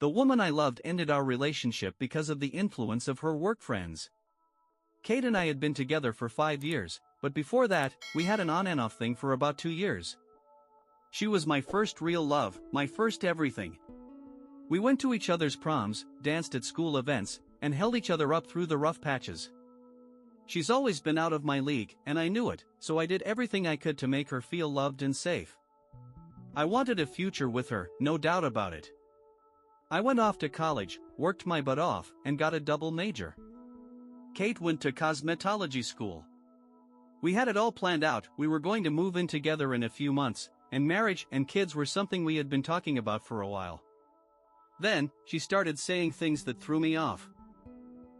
The woman I loved ended our relationship because of the influence of her work friends. Kate and I had been together for 5 years, but before that, we had an on and off thing for about 2 years. She was my first real love, my first everything. We went to each other's proms, danced at school events, and held each other up through the rough patches. She's always been out of my league, and I knew it, so I did everything I could to make her feel loved and safe. I wanted a future with her, no doubt about it. I went off to college, worked my butt off, and got a double major. Kate went to cosmetology school. We had it all planned out. We were going to move in together in a few months, and marriage and kids were something we had been talking about for a while. Then, she started saying things that threw me off.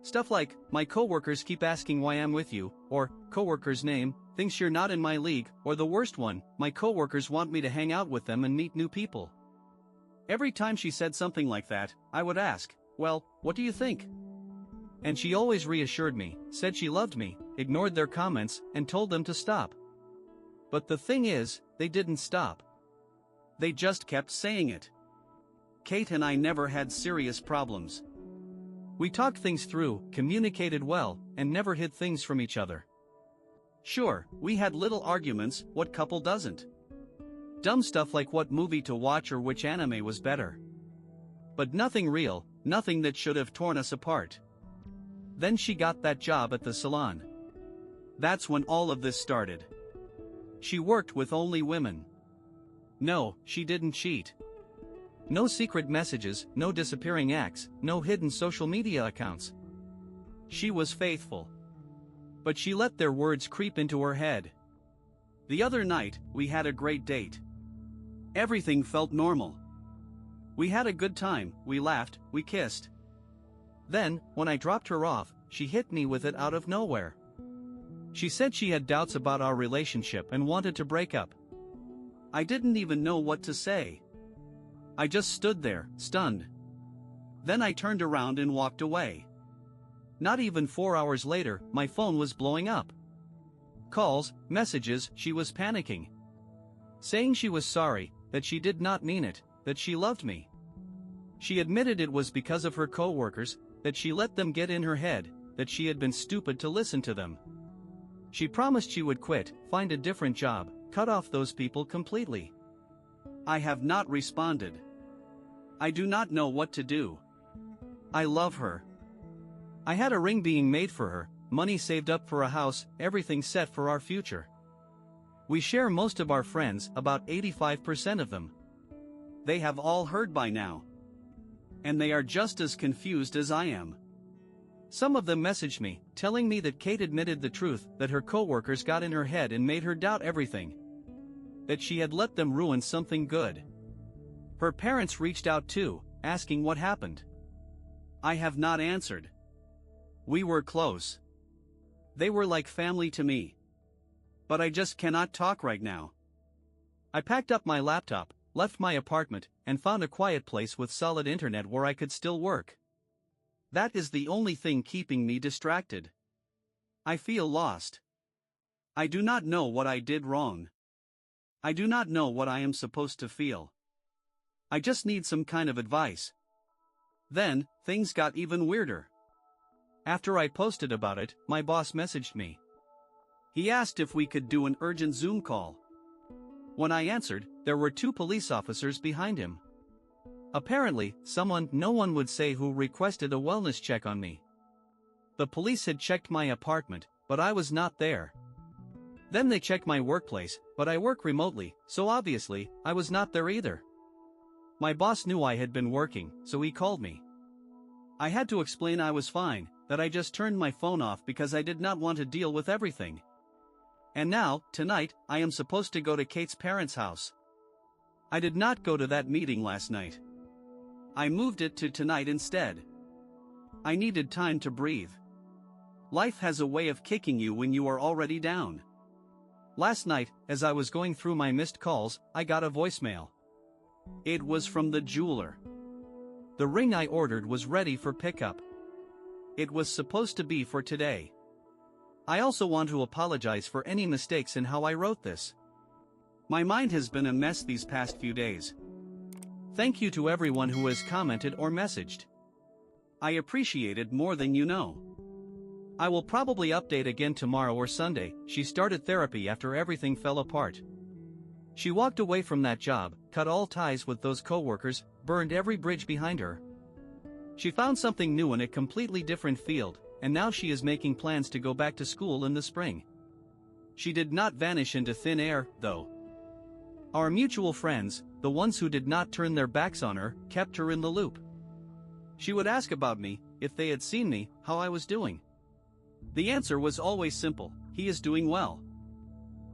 Stuff like, my coworkers keep asking why I'm with you, or, coworker's name, thinks you're not in my league, or the worst one, my coworkers want me to hang out with them and meet new people. Every time she said something like that, I would ask, well, what do you think? And she always reassured me, said she loved me, ignored their comments, and told them to stop. But the thing is, they didn't stop. They just kept saying it. Kate and I never had serious problems. We talked things through, communicated well, and never hid things from each other. Sure, we had little arguments, what couple doesn't? Dumb stuff like what movie to watch or which anime was better. But nothing real, nothing that should have torn us apart. Then she got that job at the salon. That's when all of this started. She worked with only women. No, she didn't cheat. No secret messages, no disappearing acts, no hidden social media accounts. She was faithful. But she let their words creep into her head. The other night, we had a great date. Everything felt normal. We had a good time, we laughed, we kissed. Then, when I dropped her off, she hit me with it out of nowhere. She said she had doubts about our relationship and wanted to break up. I didn't even know what to say. I just stood there, stunned. Then I turned around and walked away. Not even 4 hours later, my phone was blowing up. Calls, messages, she was panicking. Saying she was sorry, that she did not mean it, that she loved me. She admitted it was because of her coworkers, that she let them get in her head, that she had been stupid to listen to them. She promised she would quit, find a different job, cut off those people completely. I have not responded. I do not know what to do. I love her. I had a ring being made for her, money saved up for a house, everything set for our future. We share most of our friends, about 85% of them. They have all heard by now. And they are just as confused as I am. Some of them messaged me, telling me that Kate admitted the truth, that her coworkers got in her head and made her doubt everything. That she had let them ruin something good. Her parents reached out too, asking what happened. I have not answered. We were close. They were like family to me. But I just cannot talk right now. I packed up my laptop, left my apartment, and found a quiet place with solid internet where I could still work. That is the only thing keeping me distracted. I feel lost. I do not know what I did wrong. I do not know what I am supposed to feel. I just need some kind of advice. Then, things got even weirder. After I posted about it, my boss messaged me. He asked if we could do an urgent Zoom call. When I answered, there were 2 police officers behind him. Apparently, someone no one would say who requested a wellness check on me. The police had checked my apartment, but I was not there. Then they checked my workplace, but I work remotely, so obviously, I was not there either. My boss knew I had been working, so he called me. I had to explain I was fine, that I just turned my phone off because I did not want to deal with everything. And now, tonight, I am supposed to go to Kate's parents' house. I did not go to that meeting last night. I moved it to tonight instead. I needed time to breathe. Life has a way of kicking you when you are already down. Last night, as I was going through my missed calls, I got a voicemail. It was from the jeweler. The ring I ordered was ready for pickup. It was supposed to be for today. I also want to apologize for any mistakes in how I wrote this. My mind has been a mess these past few days. Thank you to everyone who has commented or messaged. I appreciate it more than you know. I will probably update again tomorrow or Sunday. She started therapy after everything fell apart. She walked away from that job, cut all ties with those coworkers, burned every bridge behind her. She found something new in a completely different field, and now she is making plans to go back to school in the spring. She did not vanish into thin air, though. Our mutual friends, the ones who did not turn their backs on her, kept her in the loop. She would ask about me, if they had seen me, how I was doing. The answer was always simple: he is doing well.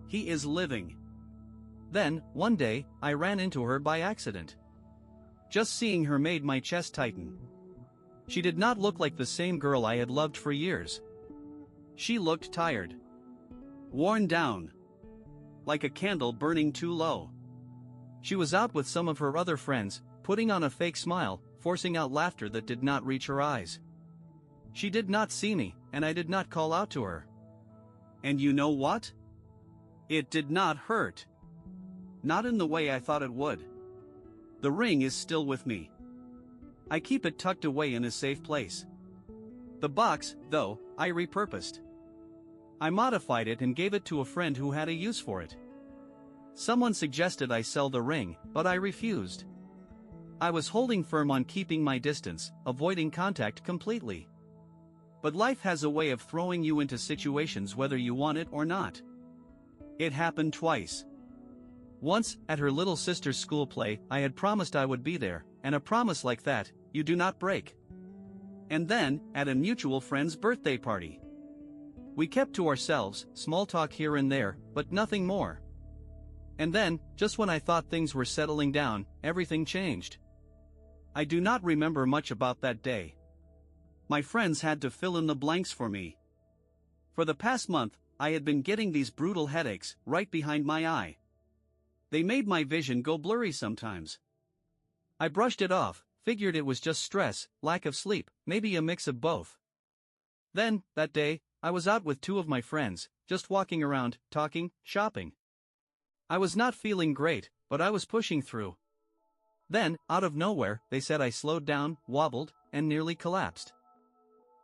He is living. Then, one day, I ran into her by accident. Just seeing her made my chest tighten. She did not look like the same girl I had loved for years. She looked tired. Worn down. Like a candle burning too low. She was out with some of her other friends, putting on a fake smile, forcing out laughter that did not reach her eyes. She did not see me, and I did not call out to her. And you know what? It did not hurt. Not in the way I thought it would. The ring is still with me. I keep it tucked away in a safe place. The box, though, I repurposed. I modified it and gave it to a friend who had a use for it. Someone suggested I sell the ring, but I refused. I was holding firm on keeping my distance, avoiding contact completely. But life has a way of throwing you into situations whether you want it or not. It happened twice. Once, at her little sister's school play, I had promised I would be there, and a promise like that, you do not break. And then, at a mutual friend's birthday party. We kept to ourselves, small talk here and there, but nothing more. And then, just when I thought things were settling down, everything changed. I do not remember much about that day. My friends had to fill in the blanks for me. For the past month, I had been getting these brutal headaches, right behind my eye. They made my vision go blurry sometimes. I brushed it off, figured it was just stress, lack of sleep, maybe a mix of both. Then, that day, I was out with two of my friends, just walking around, talking, shopping. I was not feeling great, but I was pushing through. Then, out of nowhere, they said I slowed down, wobbled, and nearly collapsed.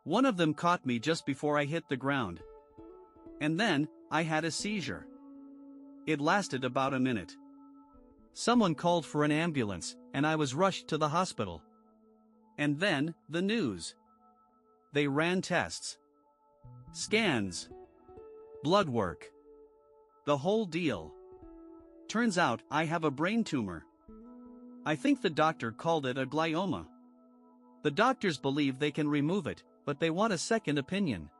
One of them caught me just before I hit the ground. And then, I had a seizure. It lasted about a minute. Someone called for an ambulance, and I was rushed to the hospital. And then, the news. They ran tests. Scans. Blood work. The whole deal. Turns out, I have a brain tumor. I think the doctor called it a glioma. The doctors believe they can remove it, but they want a second opinion.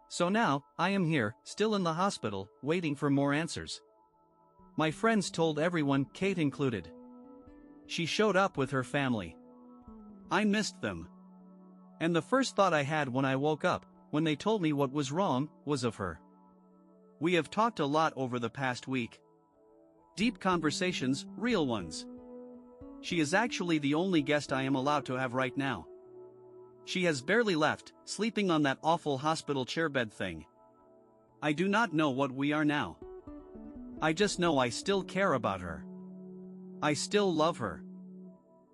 So now, I am here, still in the hospital, waiting for more answers. My friends told everyone, Kate included. She showed up with her family. I missed them. And the first thought I had when I woke up, when they told me what was wrong, was of her. We have talked a lot over the past week. Deep conversations, real ones. She is actually the only guest I am allowed to have right now. She has barely left, sleeping on that awful hospital chairbed thing. I do not know what we are now. I just know I still care about her. I still love her.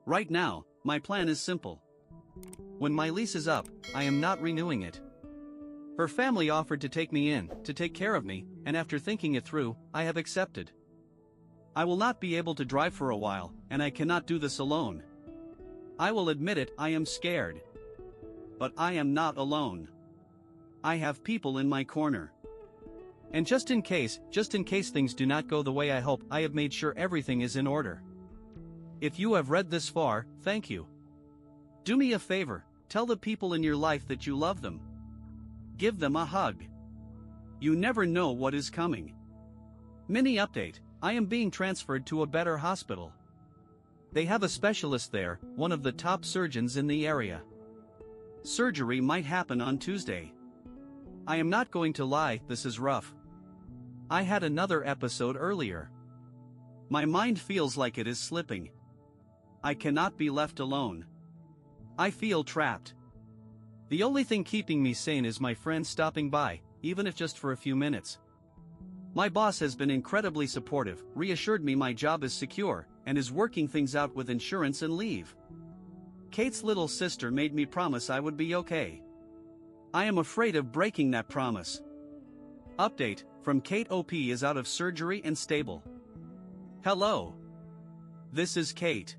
Right now, my plan is simple. When my lease is up, I am not renewing it. Her family offered to take me in, to take care of me, and after thinking it through, I have accepted. I will not be able to drive for a while, and I cannot do this alone. I will admit it, I am scared. But I am not alone. I have people in my corner. And just in case things do not go the way I hope, I have made sure everything is in order. If you have read this far, thank you. Do me a favor, tell the people in your life that you love them. Give them a hug. You never know what is coming. Mini update, I am being transferred to a better hospital. They have a specialist there, one of the top surgeons in the area. Surgery might happen on Tuesday. I am not going to lie, this is rough. I had another episode earlier. My mind feels like it is slipping. I cannot be left alone. I feel trapped. The only thing keeping me sane is my friends stopping by, even if just for a few minutes. My boss has been incredibly supportive, reassured me my job is secure, and is working things out with insurance and leave. Kate's little sister made me promise I would be okay. I am afraid of breaking that promise. Update from Kate. OP is out of surgery and stable. Hello. This is Kate.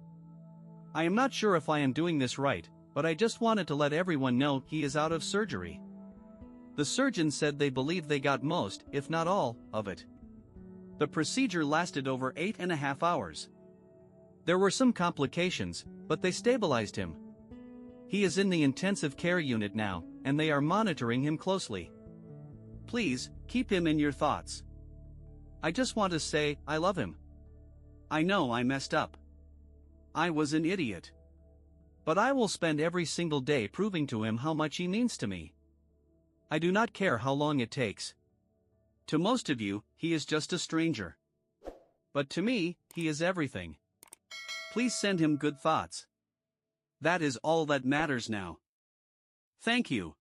I am not sure if I am doing this right, but I just wanted to let everyone know he is out of surgery. The surgeon said they believe they got most, if not all, of it. The procedure lasted over 8.5 hours. There were some complications, but they stabilized him. He is in the intensive care unit now, and they are monitoring him closely. Please, keep him in your thoughts. I just want to say, I love him. I know I messed up. I was an idiot. But I will spend every single day proving to him how much he means to me. I do not care how long it takes. To most of you, he is just a stranger. But to me, he is everything. Please send him good thoughts. That is all that matters now. Thank you.